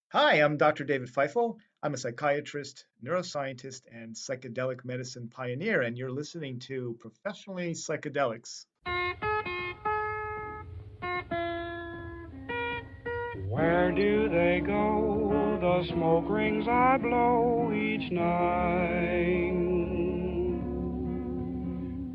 Hi, I'm Dr. David Feifel. I'm a psychiatrist, neuroscientist, and psychedelic medicine pioneer, and you're listening to Professionally Psychedelics. Where do they go, the smoke rings I blow each night?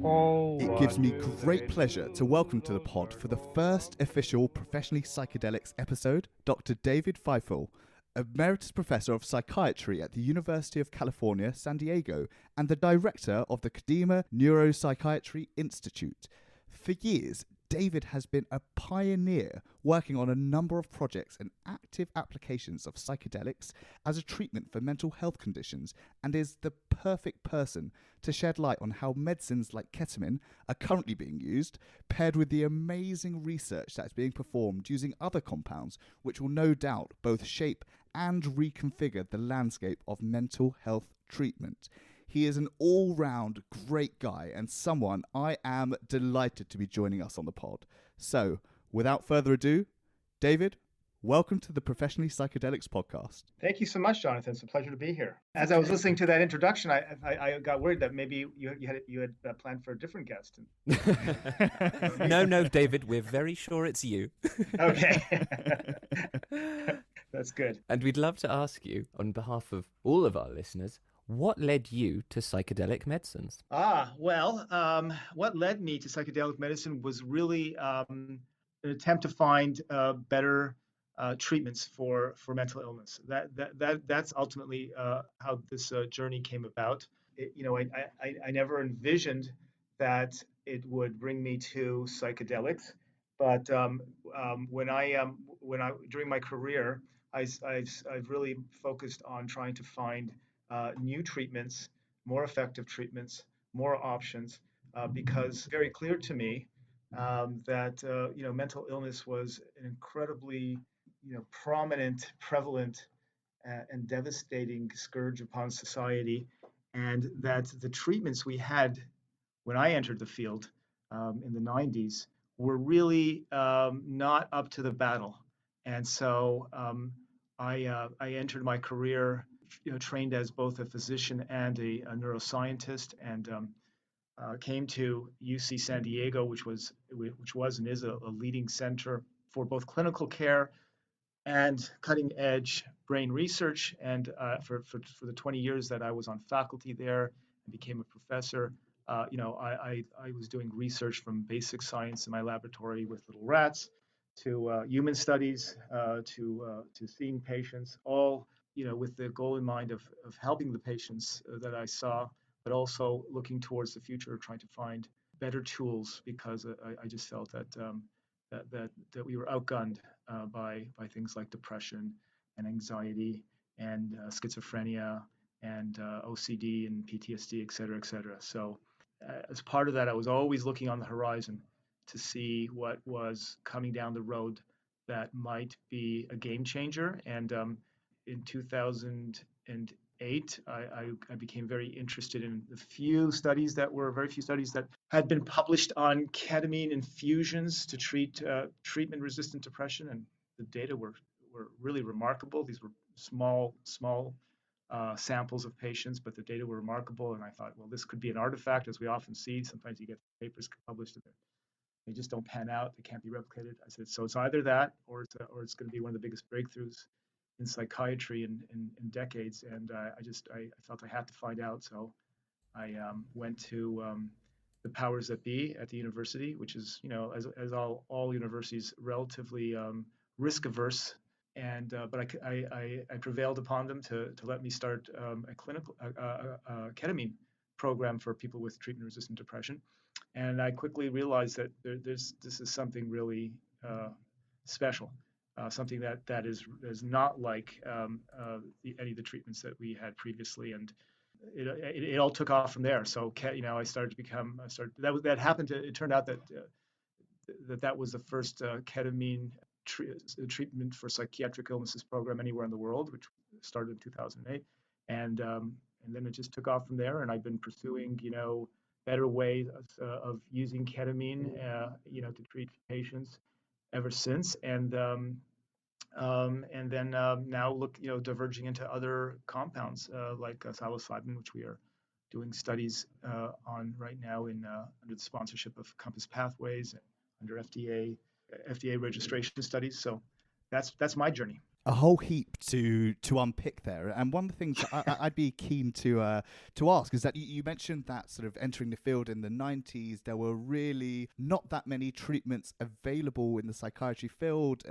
Oh, It gives what me do great they pleasure to do when welcome to the those pod are for the gone? first official Professionally Psychedelics episode, Dr. David Feifel, Emeritus Professor of Psychiatry at the University of California, San Diego, and the Director of the Kadima Neuropsychiatry Institute. For years, David has been a pioneer working on a number of projects and active applications of psychedelics as a treatment for mental health conditions and is the perfect person to shed light on how medicines like ketamine are currently being used, paired with the amazing research that is being performed using other compounds, which will no doubt both shape and reconfigure the landscape of mental health treatment. He is an all-round great guy and someone I am delighted to be joining us on the pod. So, without further ado, David, welcome to the Professionally Psychedelics Podcast. Thank you so much, Jonathan. It's a pleasure to be here. As I was listening to that introduction, I got worried that maybe you had planned for a different guest. No, David, we're very sure it's you. Okay, that's good. And we'd love to ask you, on behalf of all of our listeners, what led you to psychedelic medicines? What led me to psychedelic medicine was really an attempt to find better treatments for mental illness. That's ultimately how this journey came about. I never envisioned that it would bring me to psychedelics, but when I during my career, I've really focused on trying to find new treatments, more effective treatments, more options, because very clear to me that mental illness was an incredibly prominent, prevalent, and devastating scourge upon society, and that the treatments we had when I entered the field in the 90s were really not up to the battle. And so I entered my career, trained as both a physician and a neuroscientist, and came to UC San Diego, which was and is a leading center for both clinical care and cutting edge brain research. And for the 20 years that I was on faculty there and became a professor, I was doing research from basic science in my laboratory with little rats to human studies to seeing patients, all with the goal in mind of helping the patients that I saw, but also looking towards the future, trying to find better tools because I just felt that we were outgunned by things like depression and anxiety and schizophrenia and OCD and PTSD, et cetera, et cetera. So as part of that, I was always looking on the horizon to see what was coming down the road that might be a game changer. And in 2008, I became very interested in the very few studies that had been published on ketamine infusions to treat treatment-resistant depression, and the data were really remarkable. These were small samples of patients, but the data were remarkable. And I thought, well, this could be an artifact, as we often see. Sometimes you get papers published and they just don't pan out. They can't be replicated. I said, so it's either that or it's going to be one of the biggest breakthroughs in psychiatry in decades. And I felt I had to find out. So I went to the powers that be at the university, which is, as all universities, relatively risk averse. And but I prevailed upon them to let me start a clinical ketamine program for people with treatment-resistant depression. And I quickly realized that this is something really special, something that is not like any of the treatments that we had previously, and it all took off from there. So I started to become that happened to it turned out that was the first ketamine treatment for psychiatric illnesses program anywhere in the world, which started in 2008, and then it just took off from there. And I've been pursuing better ways of using ketamine to treat patients ever since. And And then now diverging into other compounds like psilocybin, which we are doing studies on right now under the sponsorship of Compass Pathways and under FDA registration studies. So that's my journey. A whole heap to unpick there, and one of the things that I'd be keen to ask is that you mentioned that sort of entering the field in the 90s, there were really not that many treatments available in the psychiatry field,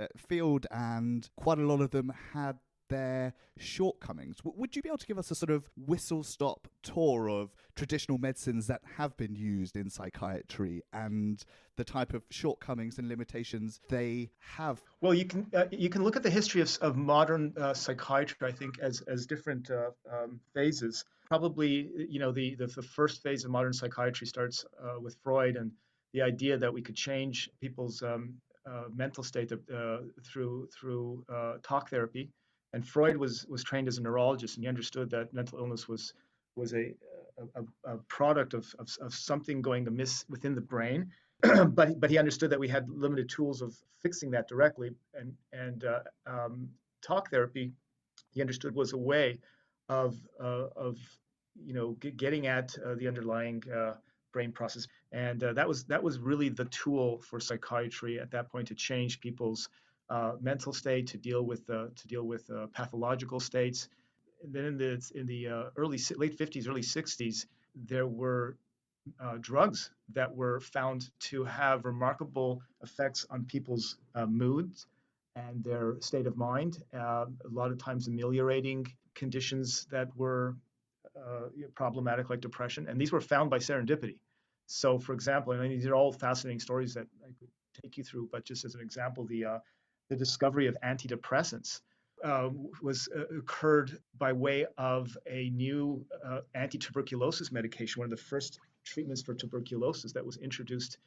and quite a lot of them had their shortcomings. Would you be able to give us a sort of whistle-stop tour of traditional medicines that have been used in psychiatry and the type of shortcomings and limitations they have? Well, you can look at the history of modern psychiatry, I think, as different phases. Probably, the first phase of modern psychiatry starts with Freud and the idea that we could change people's mental state through talk therapy. And Freud was trained as a neurologist, and he understood that mental illness was a product of something going amiss within the brain. But he understood that we had limited tools of fixing that directly, and talk therapy, he understood, was a way of getting at the underlying brain process, and that was really the tool for psychiatry at that point to change people's mental state, to deal with pathological states. And then in the late 50s, early 60s, there were drugs that were found to have remarkable effects on people's moods and their state of mind, a lot of times ameliorating conditions that were problematic, like depression. And these were found by serendipity. So, for example, and these are all fascinating stories that I could take you through, but just as an example, the discovery of antidepressants occurred by way of a new anti-tuberculosis medication, one of the first treatments for tuberculosis that was introduced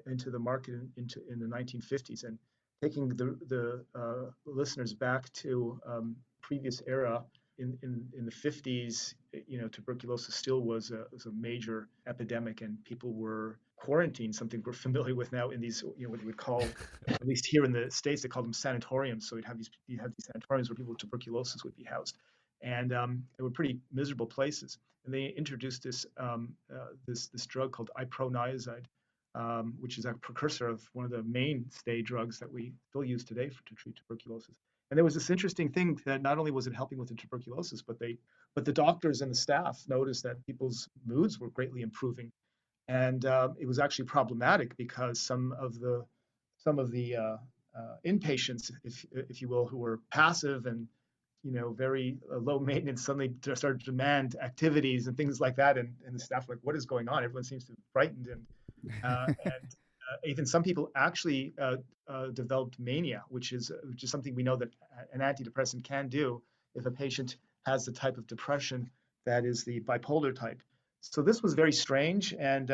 into the market in the 1950s. And taking the listeners back to previous era, in the 50s, tuberculosis still was a major epidemic, and people were quarantined, something we're familiar with now in these, what you would call, at least here in the States, they call them sanatoriums. So you'd have these sanatoriums where people with tuberculosis would be housed, and they were pretty miserable places. And they introduced this drug called iproniazide, which is a precursor of one of the mainstay drugs that we still use today to treat tuberculosis. And there was this interesting thing that not only was it helping with the tuberculosis, but the doctors and the staff noticed that people's moods were greatly improving. And it was actually problematic because some of the inpatients, if you will, who were passive and very low maintenance, suddenly started to demand activities and things like that. And the staff were like, what is going on? Everyone seems to be frightened. And even some people actually developed mania, which is something we know that an antidepressant can do if a patient has the type of depression that is the bipolar type. So this was very strange, and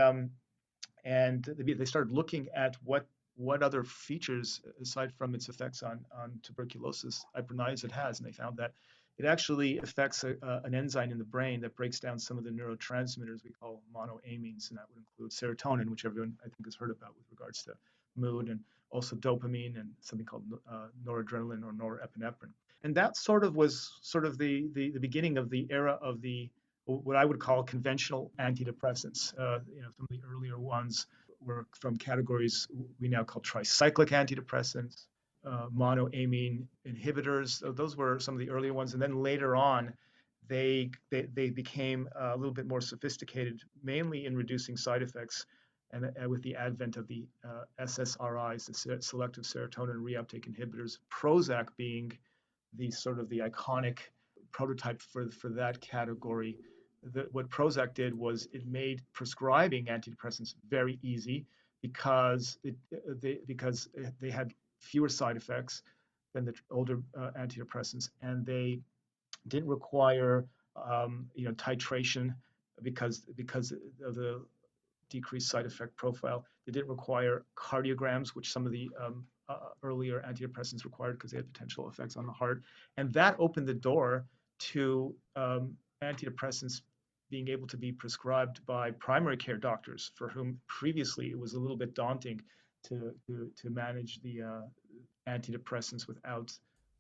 they started looking at what other features, aside from its effects on tuberculosis, iproniazid has, and they found that it actually affects an enzyme in the brain that breaks down some of the neurotransmitters we call monoamines, and that would include serotonin, which everyone I think has heard about with regards to mood, and also dopamine and something called noradrenaline or norepinephrine. And that was the beginning of the era of what I would call conventional antidepressants. Some of the earlier ones were from categories we now call tricyclic antidepressants, monoamine inhibitors. Those were some of the earlier ones, and then later on, they became a little bit more sophisticated, mainly in reducing side effects, and with the advent of the SSRIs, the selective serotonin reuptake inhibitors, Prozac being the iconic prototype for that category. What Prozac did was it made prescribing antidepressants very easy because they had fewer side effects than the older antidepressants, and they didn't require titration because of the decreased side effect profile. They didn't require cardiograms, which some of the earlier antidepressants required because they had potential effects on the heart, and that opened the door to antidepressants being able to be prescribed by primary care doctors, for whom previously it was a little bit daunting to manage the antidepressants without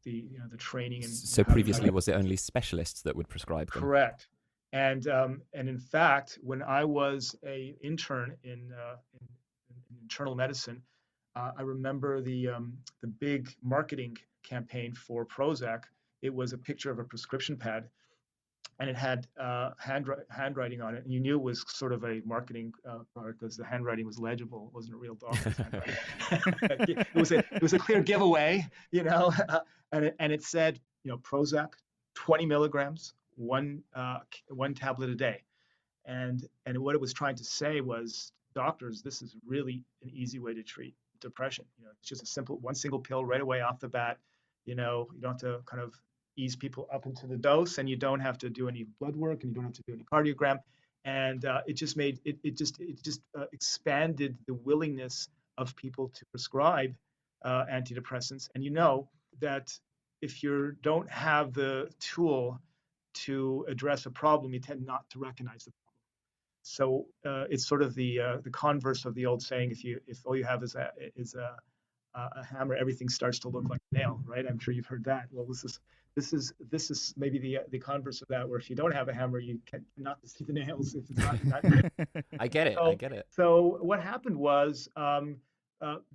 the training and So how to previously, was it only specialists that would prescribe them? correct. And in fact, when I was a intern in internal medicine, I remember the big marketing campaign for Prozac. It was a picture of a prescription pad, and it had handwriting on it, and you knew it was sort of a marketing product because the handwriting was legible. It wasn't a real doctor's handwriting. it was a clear giveaway, and it said, Prozac, 20 milligrams, one tablet a day, and what it was trying to say was, doctors, this is really an easy way to treat depression. It's just one single pill right away off the bat. You don't have to kind of ease people up into the dose, and you don't have to do any blood work, and you don't have to do any cardiogram, and it just expanded the willingness of people to prescribe antidepressants. And that if you don't have the tool to address a problem, you tend not to recognize the problem. So it's sort of the converse of the old saying: if all you have is a hammer, everything starts to look like a nail, right? I'm sure you've heard that. Well, this is maybe the converse of that, where if you don't have a hammer, you cannot see the nails. If it's not I get it. I get it. So what happened was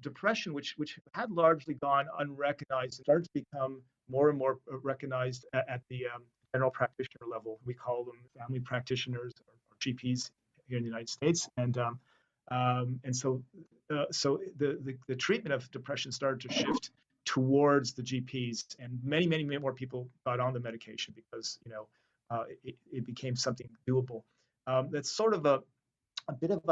depression, which had largely gone unrecognized, started to become more and more recognized at the general practitioner level. We call them family practitioners or GPs here in the United States, and so the treatment of depression started to shift towards the GPs, and many more people got on the medication because it became something doable. That's sort of a bit of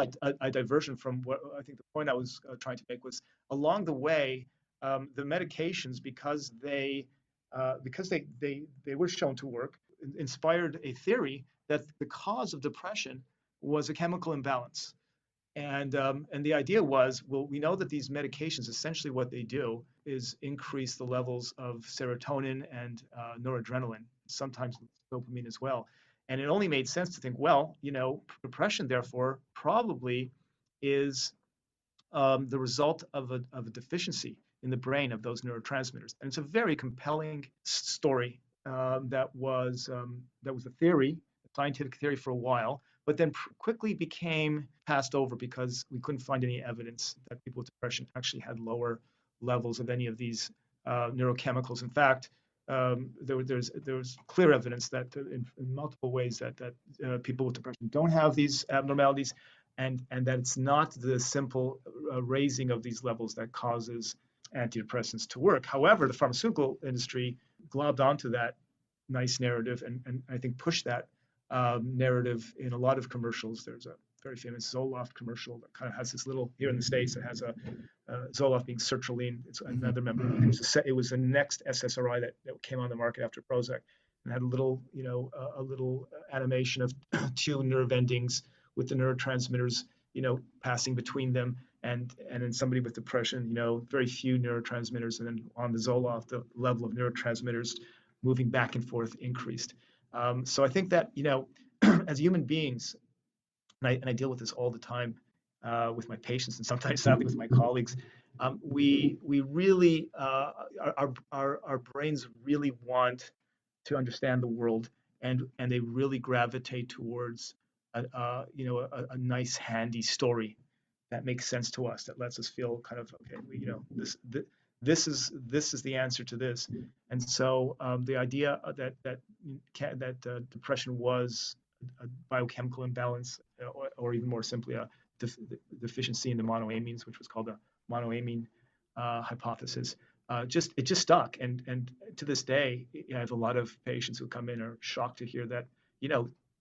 a diversion from what I think the point I was trying to make was, along the way, the medications, because they were shown to work, inspired a theory that the cause of depression was a chemical imbalance. And the idea was, well, we know that these medications, essentially what they do is increase the levels of serotonin and noradrenaline, sometimes dopamine as well. And it only made sense to think, well, depression, therefore, probably is the result of a deficiency in the brain of those neurotransmitters. And it's a very compelling story that was a theory, a scientific theory for a while, but then quickly became passed over because we couldn't find any evidence that people with depression actually had lower levels of any of these neurochemicals. In fact, there's clear evidence that in multiple ways that people with depression don't have these abnormalities, and that it's not the simple raising of these levels that causes antidepressants to work. However, the pharmaceutical industry globbed onto that nice narrative and I think pushed that narrative in a lot of commercials. There's a very famous Zoloft commercial that kind of has this little, here in the States, it has a Zoloft being sertraline. It's another member. It was the next SSRI that came on the market after Prozac, and had a little animation of two nerve endings with the neurotransmitters, passing between them. And in somebody with depression, very few neurotransmitters. And then on the Zoloft, the level of neurotransmitters moving back and forth increased. So I think that, as human beings, and I deal with this all the time with my patients, and sometimes sadly with my colleagues, we really, our brains really want to understand the world, and they really gravitate towards a nice, handy story that makes sense to us, that lets us feel kind of, okay, this is the answer to this. And so the idea that depression was a biochemical imbalance, or even more simply a deficiency in the monoamines, which was called the monoamine hypothesis, it just stuck. And to this day, I have a lot of patients who come in are shocked to hear that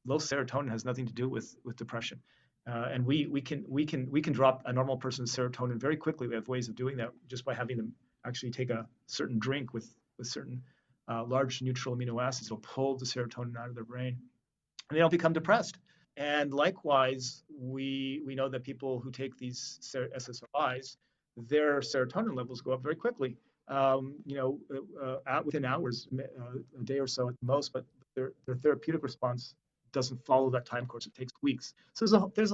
low serotonin has nothing to do with depression. And we can drop a normal person's serotonin very quickly. We have ways of doing that just by having them actually take a certain drink with certain large neutral amino acids. It'll pull the serotonin out of their brain, and they don't become depressed. And likewise, we know that people who take these SSRIs, their serotonin levels go up very quickly. Within hours, a day or so at the most, but their therapeutic response doesn't follow that time course. It takes weeks. So there's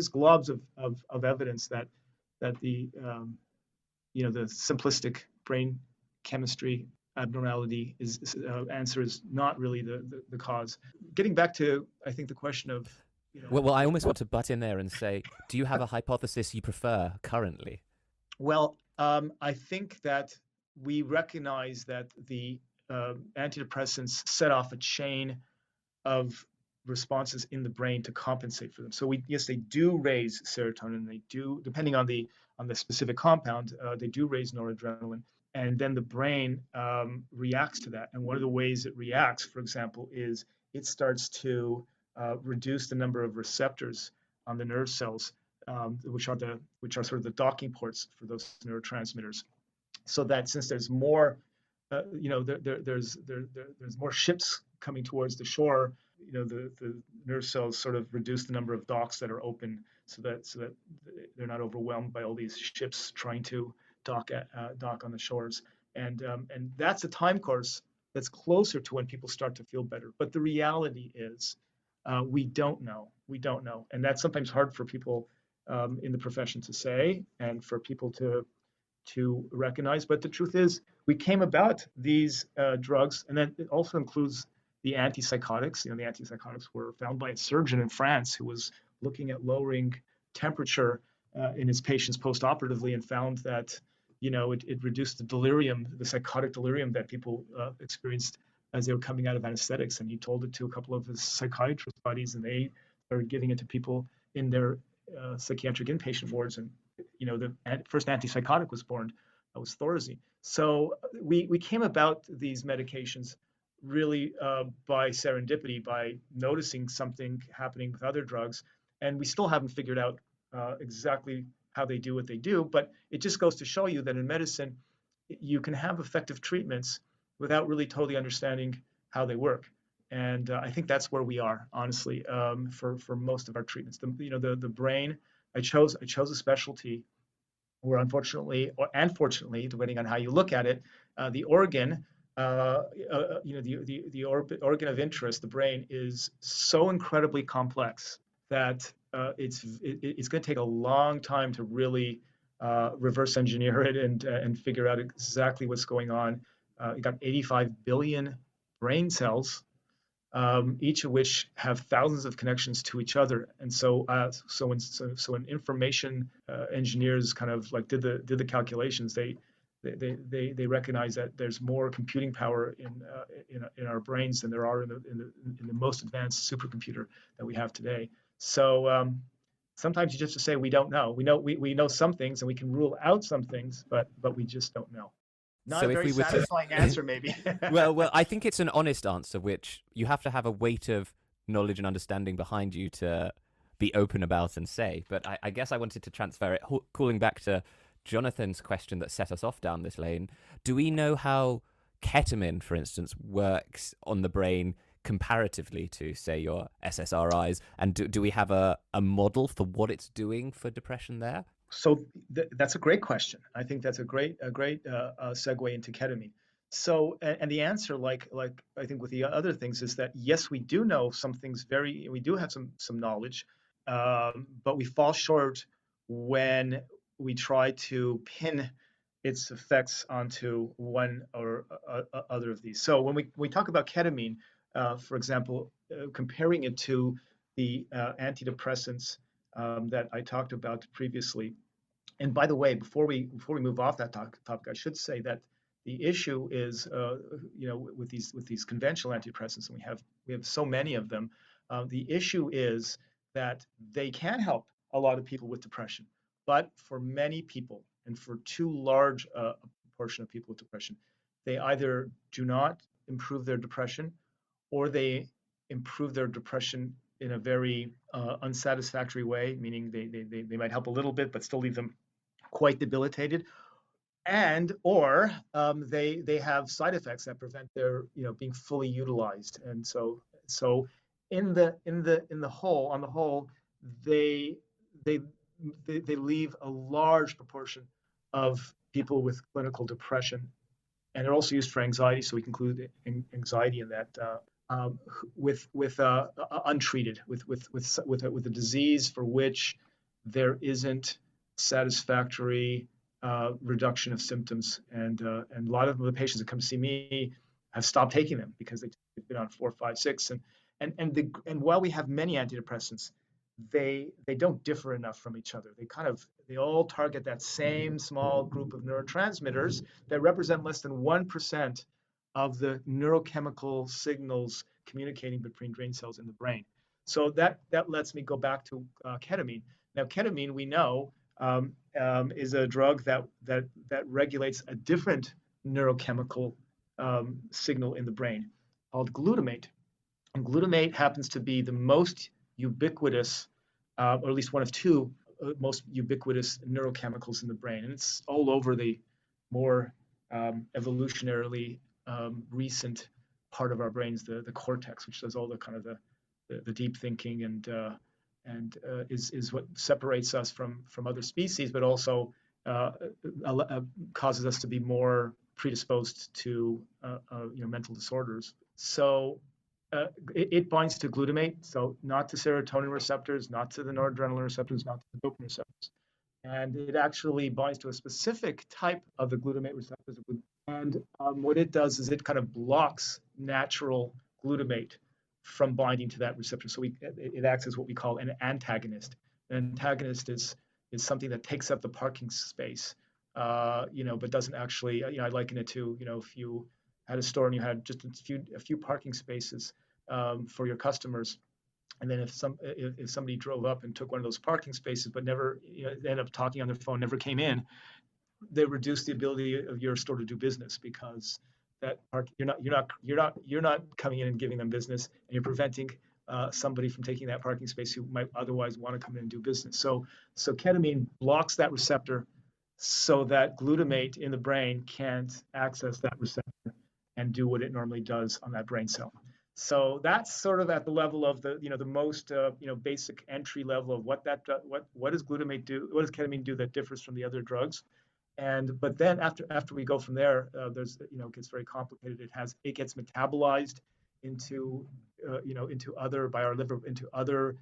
globs of evidence that the the simplistic brain chemistry abnormality answer is not really the cause. Getting back to, I think, the question of, Well, I almost want to butt in there and say, do you have a hypothesis you prefer currently? Well, I think that we recognize that the antidepressants set off a chain of responses in the brain to compensate for them. So yes, they do raise serotonin. They do, depending on the specific compound, they do raise noradrenaline, and then the brain reacts to that. And one of the ways it reacts, for example, is it starts to reduce the number of receptors on the nerve cells, which are sort of the docking ports for those neurotransmitters. So that since there's more, there's more ships coming towards the shore, the nerve cells sort of reduce the number of docks that are open, so that they're not overwhelmed by all these ships trying to dock on the shores. And that's a time course that's closer to when people start to feel better. But the reality is, we don't know, and that's sometimes hard for people in the profession to say, and for people to recognize. But the truth is, we came about these drugs, and then it also includes the antipsychotics. The antipsychotics were found by a surgeon in France who was looking at lowering temperature in his patients postoperatively, and found that it reduced the delirium, the psychotic delirium that people experienced as they were coming out of anesthetics. And he told it to a couple of his psychiatrist buddies, and they started giving it to people in their psychiatric inpatient wards. And the first antipsychotic was born. That was Thorazine. So we came about these medications really by serendipity, by noticing something happening with other drugs, and we still haven't figured out exactly how they do what they do. But it just goes to show you that in medicine, you can have effective treatments without really totally understanding how they work. And I think that's where we are, honestly, for most of our treatments. The brain. I chose a specialty where, unfortunately, and fortunately, depending on how you look at it, the organ, the organ of interest, the brain, is so incredibly complex that it's going to take a long time to really reverse engineer it and figure out exactly what's going on. You got 85 billion brain cells, each of which have thousands of connections to each other. And so when information engineers kind of like did the calculations, they recognize that there's more computing power in our brains than there are in the most advanced supercomputer that we have today. So sometimes you just have to say we don't know. We know some things, and we can rule out some things, but we just don't know. Not a very satisfying answer, maybe. well, I think it's an honest answer, which you have to have a weight of knowledge and understanding behind you to be open about and say. But I guess I wanted to transfer it, calling back to Jonathan's question that set us off down this lane. Do we know how ketamine, for instance, works on the brain comparatively to, say, your SSRIs? And do we have a model for what it's doing for depression there? So that's a great question. I think that's a great segue into ketamine. So, and the answer, like I think with the other things, is that yes, we do know some things. We do have some knowledge, but we fall short when we try to pin its effects onto one or other of these. So when we talk about ketamine, for example, comparing it to the antidepressants that I talked about previously. And by the way, before we move off that topic, I should say that the issue is, with these conventional antidepressants, and we have so many of them. The issue is that they can help a lot of people with depression, but for many people, and for too large a portion of people with depression, they either do not improve their depression, or they improve their depression in a very unsatisfactory way, meaning they might help a little bit, but still leave them quite debilitated, or they have side effects that prevent their being fully utilized. And so on the whole, they leave a large proportion of people with clinical depression, and they're also used for anxiety. So we can include anxiety in that. Untreated, with a disease for which there isn't satisfactory reduction of symptoms. And a lot of the patients that come see me have stopped taking them because they've been on 4, 5, 6. And while we have many antidepressants, they don't differ enough from each other. They all target that same small group of neurotransmitters that represent less than 1% of the neurochemical signals communicating between brain cells in the brain. So that lets me go back to ketamine. Now, ketamine, we know, is a drug that regulates a different neurochemical signal in the brain called glutamate. And glutamate happens to be the most ubiquitous, or at least one of two most ubiquitous neurochemicals in the brain. And it's all over the more evolutionarily recent part of our brains, the cortex, which does all the kind of the deep thinking and is what separates us from other species, but also causes us to be more predisposed to mental disorders. So it binds to glutamate, so not to serotonin receptors, not to the noradrenaline receptors, not to the dopamine receptors. And it actually binds to a specific type of the glutamate receptors. And what it does is it kind of blocks natural glutamate from binding to that receptor. So it acts as what we call an antagonist. An antagonist is something that takes up the parking space, but doesn't actually. I liken it to, if you had a store and you had just a few parking spaces for your customers, and then if somebody drove up and took one of those parking spaces but never ended up talking on their phone, never came in, they reduce the ability of your store to do business, because that you're not coming in and giving them business, and you're preventing somebody from taking that parking space who might otherwise want to come in and do business. So ketamine blocks that receptor so that glutamate in the brain can't access that receptor and do what it normally does on that brain cell. So that's sort of at the level of the most basic entry level of what does glutamate do, what does ketamine do that differs from the other drugs. But then after we go from there, there's it gets very complicated. It gets metabolized into other by our liver, into other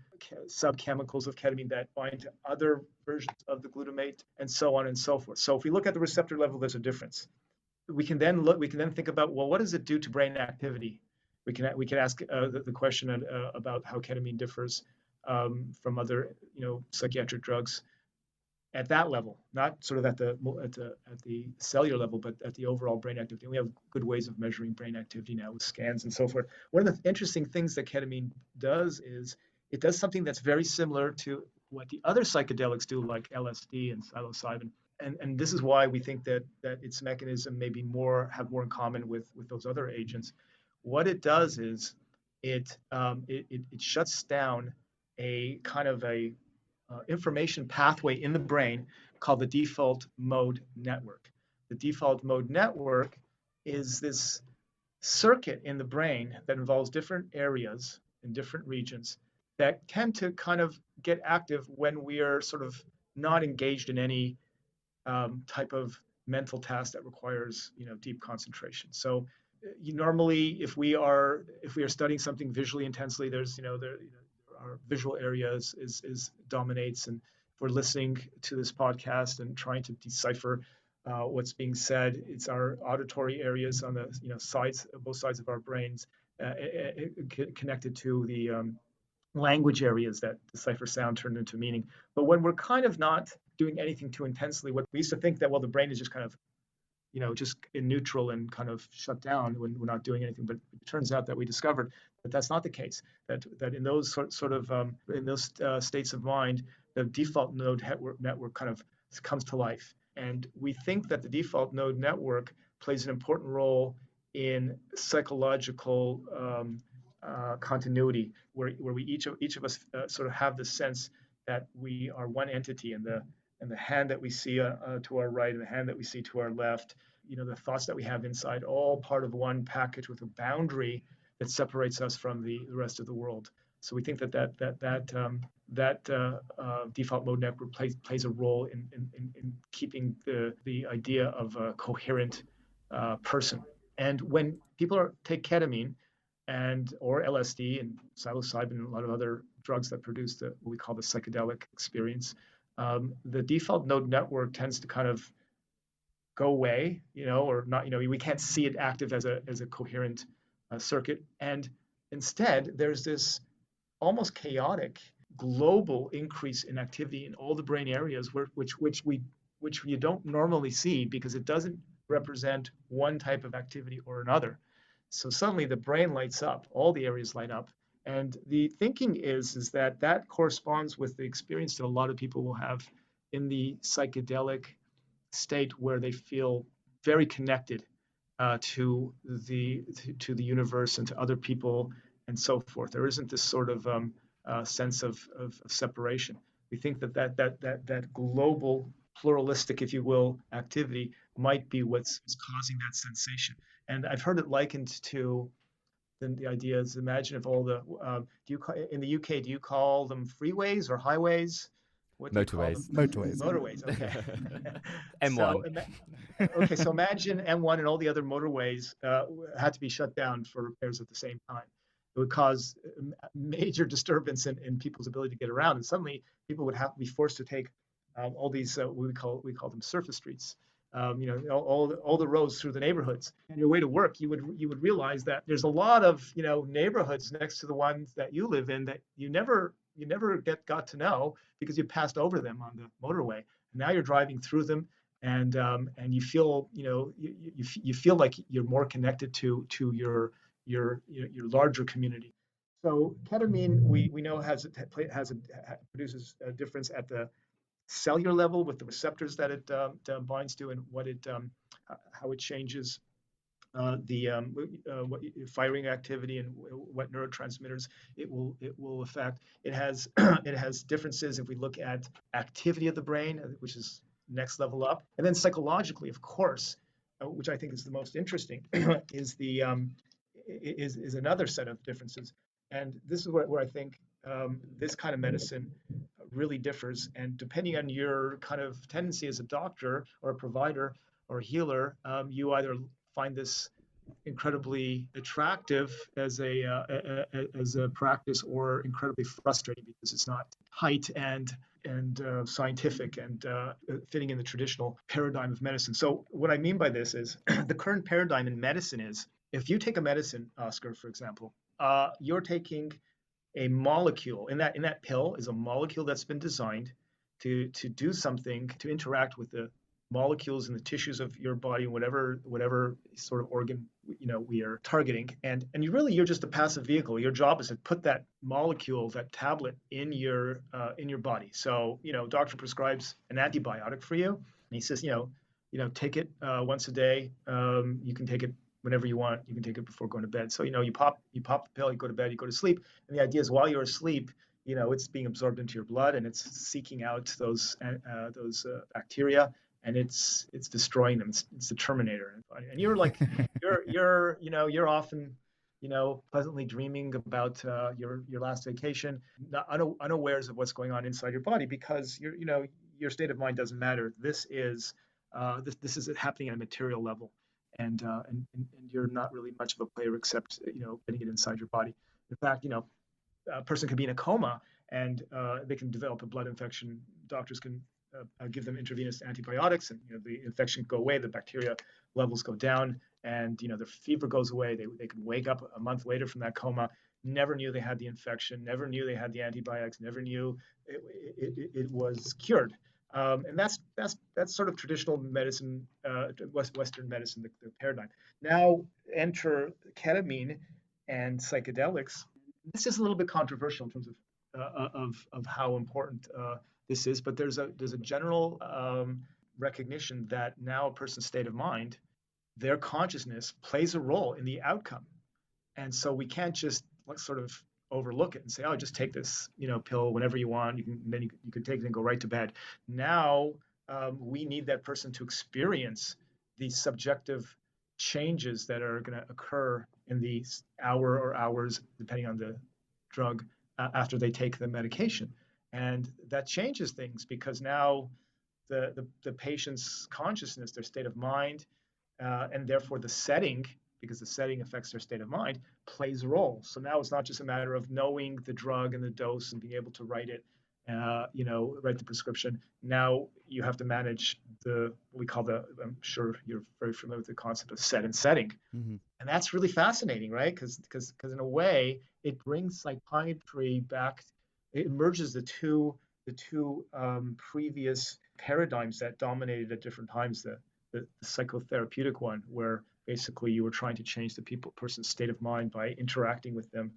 subchemicals of ketamine that bind to other versions of the glutamate, and so on and so forth. So if we look at the receptor level, there's a difference. We can then think about, well, what does it do to brain activity? We can ask the question about how ketamine differs from other psychiatric drugs at that level, not sort of at the cellular level, but at the overall brain activity. And we have good ways of measuring brain activity now with scans and so forth. One of the interesting things that ketamine does is it does something that's very similar to what the other psychedelics do, like LSD and psilocybin. And this is why we think that its mechanism may be have more in common with those other agents. What it does is it shuts down a kind of a information pathway in the brain called the default mode network. The default mode network is this circuit in the brain that involves different areas in different regions that tend to kind of get active when we are sort of not engaged in any type of mental task that requires deep concentration. So normally, if we are studying something visually intensely, there's our visual areas is dominates, and if we're listening to this podcast and trying to decipher what's being said, it's our auditory areas on the both sides of our brains connected to the language areas that decipher sound turned into meaning. But when we're kind of not doing anything too intensely, what we used to think that, well, the brain is just kind of just in neutral and kind of shut down when we're not doing anything. But it turns out that we discovered that that's not the case. That in those in those states of mind, the default node network kind of comes to life. And we think that the default node network plays an important role in psychological continuity, where we each of us sort of have the sense that we are one entity, and the hand that we see to our right and the hand that we see to our left, the thoughts that we have inside, all part of one package with a boundary that separates us from the rest of the world. So we think that default mode network plays a role in keeping the idea of a coherent person. And when people take ketamine or LSD and psilocybin and a lot of other drugs that produce what we call the psychedelic experience, the default node network tends to kind of go away, or not, we can't see it active as a coherent circuit. And instead, there's this almost chaotic global increase in activity in all the brain areas which you don't normally see because it doesn't represent one type of activity or another. So suddenly the brain lights up, all the areas light up. And the thinking is that corresponds with the experience that a lot of people will have in the psychedelic state where they feel very connected to the universe and to other people and so forth. There isn't this sort of sense of separation. We think that global pluralistic, if you will, activity might be what's causing that sensation. And I've heard it likened to the idea is imagine if all the in the UK, do you call them freeways or highways? What do you call them? Motorways. Motorways. Okay. M1. Okay, so imagine M1 and all the other motorways had to be shut down for repairs at the same time. It would cause major disturbance in people's ability to get around, and suddenly people would have to be forced to take all these we call them surface streets. All the roads through the neighborhoods. On your way to work, you would realize that there's a lot of neighborhoods next to the ones that you live in that you never got to know because you passed over them on the motorway. Now you're driving through them, and you feel you feel like you're more connected to your larger community. So ketamine, we know produces a difference at the cellular level with the receptors that it binds to and how it changes what firing activity and what neurotransmitters it will affect. It has it has differences if we look at activity of the brain, which is next level up, and then psychologically, of course, which I think is the most interesting, is another set of differences. And this is where I think this kind of medicine really differs. And depending on your kind of tendency as a doctor or a provider or a healer, you either find this incredibly attractive as a practice or incredibly frustrating because it's not tight and scientific and fitting in the traditional paradigm of medicine. So what I mean by this is the current paradigm in medicine is if you take a medicine, Oscar, for example, you're taking a molecule. In that pill is a molecule that's been designed to do something, to interact with the molecules in the tissues of your body, whatever sort of organ we are targeting, and you're just a passive vehicle. Your job is to put that molecule, that tablet, in your body. So doctor prescribes an antibiotic for you, and he says take it once a day. You can take it whenever you want. You can take it before going to bed. So you pop the pill, you go to bed, you go to sleep, and the idea is while you're asleep, it's being absorbed into your blood and it's seeking out those bacteria, and it's destroying them. It's the Terminator. And you're like you're often pleasantly dreaming about your last vacation, unawares of what's going on inside your body because your state of mind doesn't matter. This is happening at a material level. And you're not really much of a player except getting it inside your body. In fact, a person could be in a coma and they can develop a blood infection. Doctors can give them intravenous antibiotics, and the infection can go away, the bacteria levels go down, and their fever goes away. They can wake up a month later from that coma, never knew they had the infection, never knew they had the antibiotics, never knew it was cured. And that's sort of traditional medicine, Western medicine, the paradigm. Now enter ketamine and psychedelics. This is a little bit controversial in terms of how important this is, but there's a general recognition that now a person's state of mind, their consciousness, plays a role in the outcome, and so we can't just sort of overlook it and say, oh, just take this pill whenever you want. You can take it and go right to bed. Now we need that person to experience the subjective changes that are going to occur in the hour or hours, depending on the drug, after they take the medication. And that changes things because now the patient's consciousness, their state of mind, and therefore the setting, because the setting affects their state of mind, plays a role. So now it's not just a matter of knowing the drug and the dose and being able to write it write the prescription. Now you have to manage what we call I'm sure you're very familiar with the concept of set and setting. Mm-hmm. And that's really fascinating, right? Because in a way, it brings psychiatry back. It merges the two previous paradigms that dominated at different times. The psychotherapeutic one, where basically you were trying to change the person's state of mind by interacting with them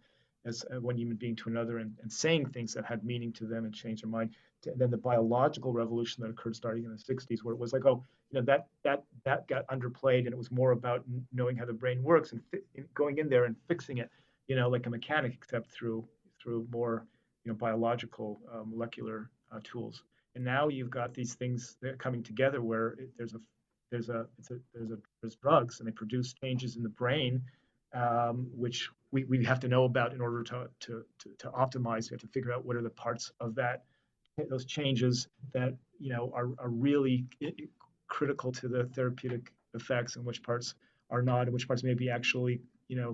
as one human being to another, and saying things that had meaning to them and changed their mind. And then the biological revolution that occurred starting in the 60s, where it was like, oh, that got underplayed, and it was more about knowing how the brain works and going in there and fixing it, like a mechanic, except through more biological molecular tools. And now you've got these things that are coming together where there's drugs, and they produce changes in the brain, which we have to know about in order to optimize. We have to figure out what are the parts of those changes that are really critical to the therapeutic effects, and which parts are not, and which parts may be actually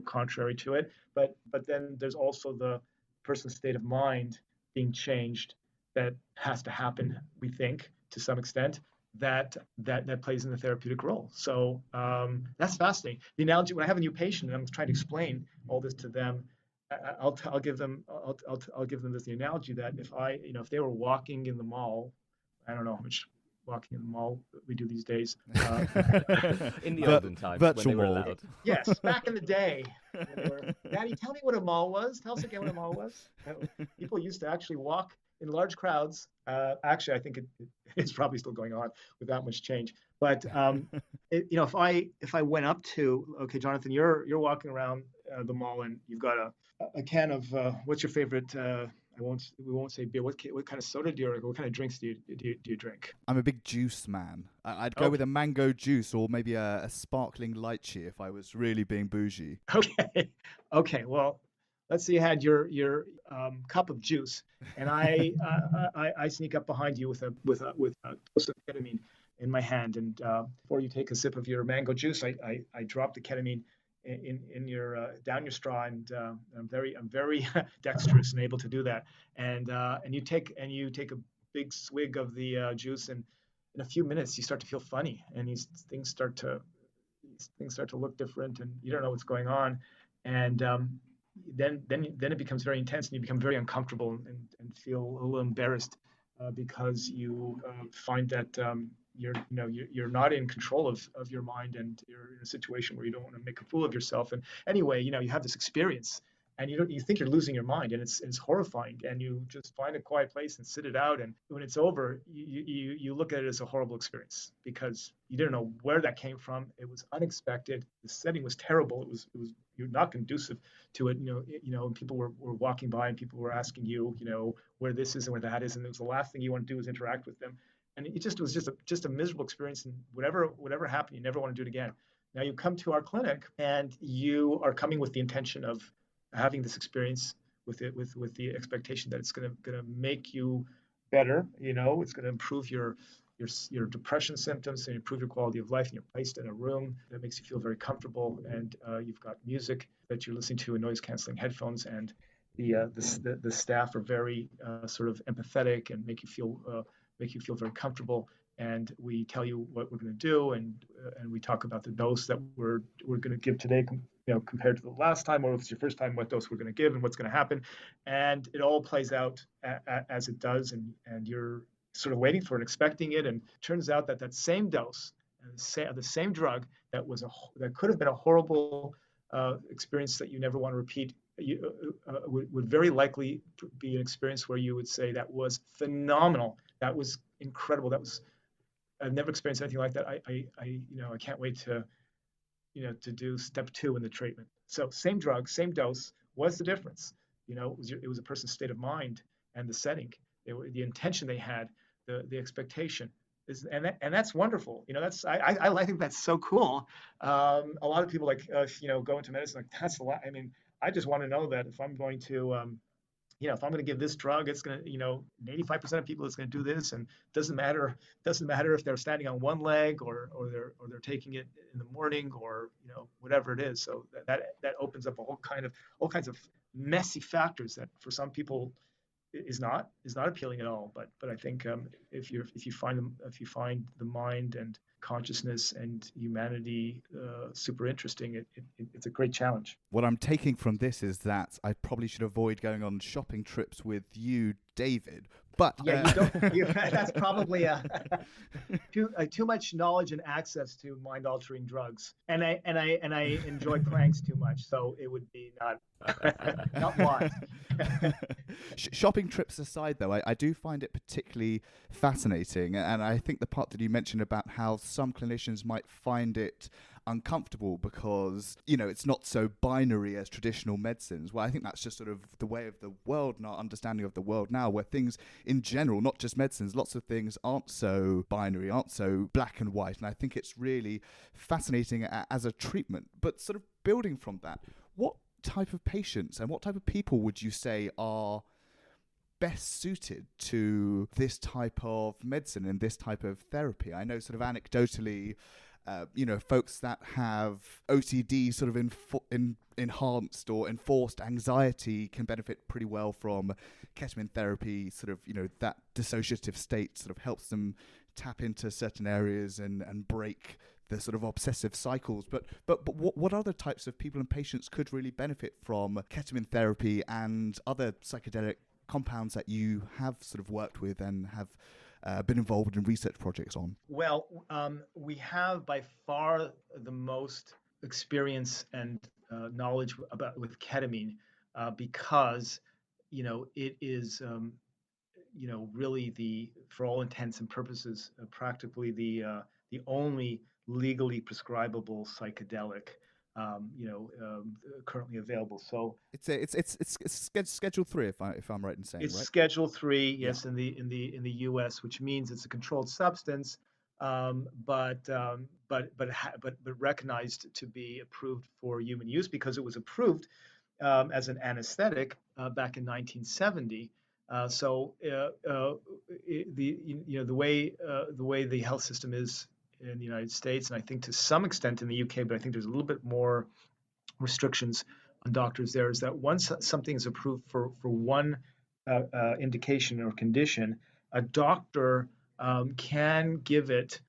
contrary to it. But then there's also the person's state of mind being changed that has to happen, we think, to some extent, that plays in the therapeutic role. So that's fascinating. The analogy, when I have a new patient and I'm trying to explain all this to them, I'll give them this analogy that if they were walking in the mall, I don't know how much walking in the mall we do these days. In the olden times, when they were allowed. Yes, back in the day. Daddy, tell me what a mall was. Tell us again what a mall was. People used to actually walk in large crowds. Actually, I think it's probably still going on with that much change. But if I went up to, okay, Jonathan, you're walking around the mall, and you've got a can of what's your favorite? We won't say beer. What kind of soda do you drink? What kind of drinks do you drink? I'm a big juice man. I'd go with a mango juice, or maybe a sparkling lychee if I was really being bougie. Okay. Well, let's say you had your cup of juice, and I sneak up behind you with a dose of ketamine in my hand, and before you take a sip of your mango juice, I drop the ketamine in your down your straw, and I'm very dexterous and able to do that. And you take a big swig of the juice, and in a few minutes you start to feel funny, and these things start to look different, and you don't know what's going on, and then it becomes very intense, and you become very uncomfortable and feel a little embarrassed because you find that you're not in control of your mind, and you're in a situation where you don't want to make a fool of yourself. And anyway, you have this experience, and you think you're losing your mind, and it's horrifying, and you just find a quiet place and sit it out. And when it's over, you look at it as a horrible experience, because you didn't know where that came from. It was unexpected. The setting was terrible. It was you're not conducive to it. And people were walking by, and people were asking you, where this is and where that is, and it was the last thing you want to do is interact with them. And it was just a miserable experience, and whatever happened, you never want to do it again. Now you come to our clinic, and you are coming with the intention of having this experience with the expectation that it's going to make you better. It's going to improve your depression symptoms and improve your quality of life. And you're placed in a room that makes you feel very comfortable, and you've got music that you're listening to in noise canceling headphones, and the staff are very sort of empathetic and make you feel very comfortable. And we tell you what we're going to do, and we talk about the dose that we're going to give today, compared to the last time, or if it's your first time, what dose we're going to give and what's going to happen. And it all plays out as it does, and you're sort of waiting for it, expecting it. And it turns out that same dose, the same drug that could have been a horrible experience that you never want to repeat, would very likely be an experience where you would say that was phenomenal, that was incredible, I've never experienced anything like that. I can't wait to do step 2 in the treatment. So same drug, same dose. What's the difference? It was a person's state of mind and the setting, the intention they had, the expectation. And that's wonderful. I think that's so cool. A lot of people go into medicine like, that's a lot. I mean, I just want to know that if I'm going to if I'm going to give this drug, it's going to, 85% of people, it's going to do this, and doesn't matter if they're standing on one leg or they're taking it in the morning, or whatever it is. So that opens up all kinds of messy factors that for some people is not appealing at all. But I think if you find the mind and consciousness and humanity super interesting, it's a great challenge. What I'm taking from this is that I probably should avoid going on shopping trips with you, David. But Yeah, you don't. That's probably too much knowledge and access to mind-altering drugs, and I enjoy pranks too much, so it would be not wise. Shopping trips aside, though, I do find it particularly fascinating, and I think the part that you mentioned about how some clinicians might find it uncomfortable because, it's not so binary as traditional medicines. Well, I think that's just sort of the way of the world and our understanding of the world now, where things in general, not just medicines, lots of things aren't so binary, aren't so black and white. And I think it's really fascinating as a treatment. But sort of building from that, what type of patients and what type of people would you say are best suited to this type of medicine and this type of therapy? I know sort of anecdotally, folks that have OCD sort of enhanced or enforced anxiety can benefit pretty well from ketamine therapy. Sort of, that dissociative state sort of helps them tap into certain areas and break the sort of obsessive cycles. But what other types of people and patients could really benefit from ketamine therapy and other psychedelic compounds that you have sort of worked with and have been involved in research projects on? Well, we have by far the most experience and knowledge with ketamine because it is really for all intents and purposes practically the only legally prescribable psychedelic currently available. So it's Schedule 3 if I'm right in saying, it's right? Schedule 3, yes, Yeah. in the U.S., which means it's a controlled substance, but recognized to be approved for human use because it was approved as an anesthetic back in 1970. The way the health system is in the United States, and I think to some extent in the UK, but I think there's a little bit more restrictions on doctors there, is that once something is approved for one indication or condition, a doctor can give it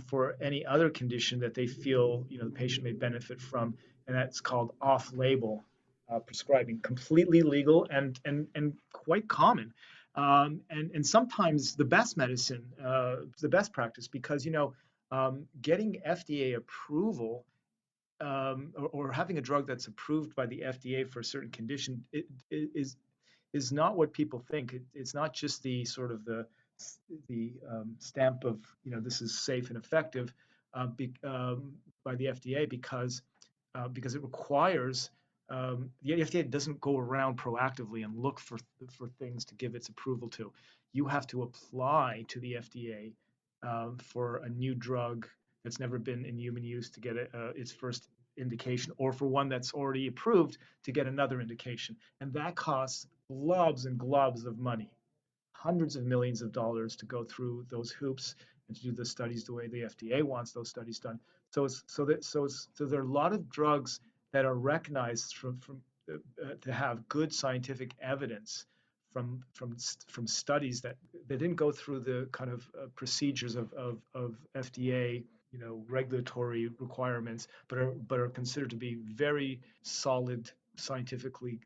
for any other condition that they feel the patient may benefit from, and that's called off-label prescribing, completely legal and quite common, and sometimes the best medicine, the best practice, because getting FDA approval or having a drug that's approved by the FDA for a certain condition is not what people think. It's not just the sort of the stamp of this is safe and effective by the FDA because it requires the FDA doesn't go around proactively and look for things to give its approval to. You have to apply to the FDA for a new drug that's never been in human use to get its first indication, or for one that's already approved to get another indication. And that costs globs and globs of money, hundreds of millions of dollars to go through those hoops and to do the studies the way the FDA wants those studies done. So there are a lot of drugs that are recognized to have good scientific evidence from studies that they didn't go through the kind of procedures of FDA regulatory requirements, but are considered to be very solid scientifically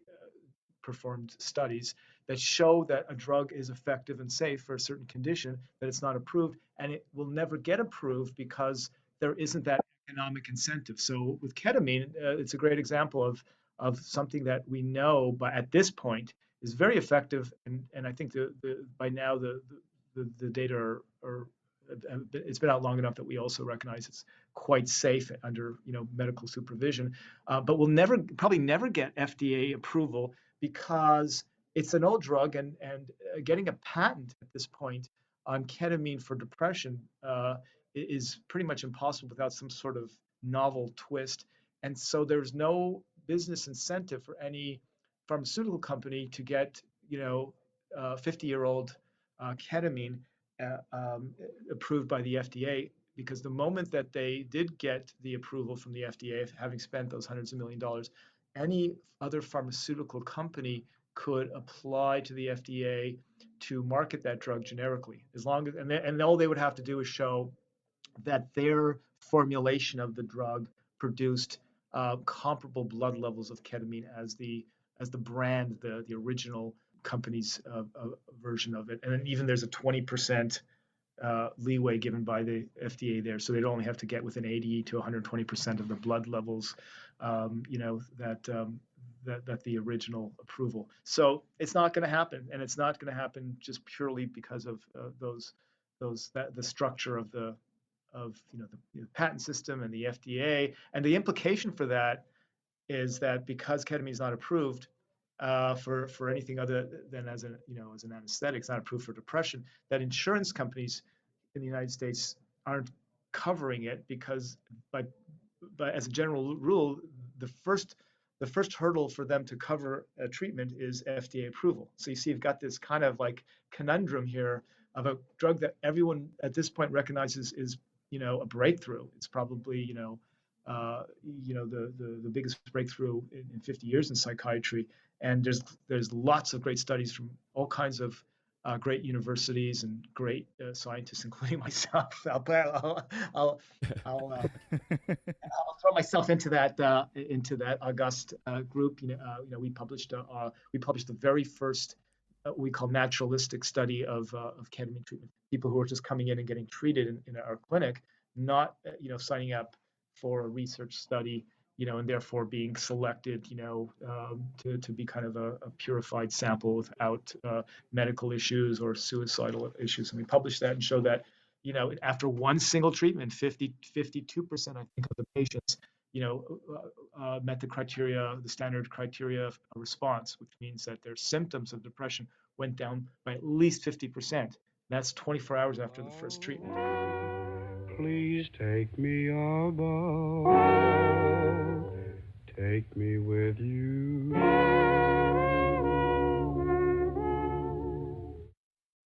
performed studies that show that a drug is effective and safe for a certain condition, that it's not approved, and it will never get approved because there isn't that economic incentive. So with ketamine, it's a great example of something that we know, but at this point is very effective, and I think by now the data are it's been out long enough that we also recognize it's quite safe under medical supervision, but we'll probably never get FDA approval because it's an old drug, and getting a patent at this point on ketamine for depression is pretty much impossible without some sort of novel twist. And so there's no business incentive for any pharmaceutical company to get 50-year-old ketamine approved by the FDA, because the moment that they did get the approval from the FDA, having spent those hundreds of $1 million, any other pharmaceutical company could apply to the FDA to market that drug generically, as long as and all they would have to do is show that their formulation of the drug produced comparable blood levels of ketamine as the brand, the original company's version of it. And then even there's a 20% leeway given by the FDA there, so they'd only have to get within 80 to 120% of the blood levels, that the original approval. So it's not going to happen, and it's not going to happen just purely because of the structure of the patent system and the FDA. And the implication for that is that because ketamine is not approved for anything other than as an anesthetic, it's not approved for depression, that insurance companies in the United States aren't covering it because, but as a general rule, the first hurdle for them to cover a treatment is FDA approval. So you see, you've got this kind of like conundrum here of a drug that everyone at this point recognizes is a breakthrough. It's probably the biggest breakthrough in 50 years in psychiatry. And there's lots of great studies from all kinds of great universities and great scientists, including myself. I'll throw myself into that august group. We published the very first we call naturalistic study of ketamine treatment. People who are just coming in and getting treated in our clinic, not signing up for a research study, and therefore being selected, to be kind of a purified sample without medical issues or suicidal issues. And we published that and showed that, after one single treatment, 52%, I think, of the patients, met the standard criteria of a response, which means that their symptoms of depression went down by at least 50%. That's 24 hours after the first treatment. Please take me above, take me with you.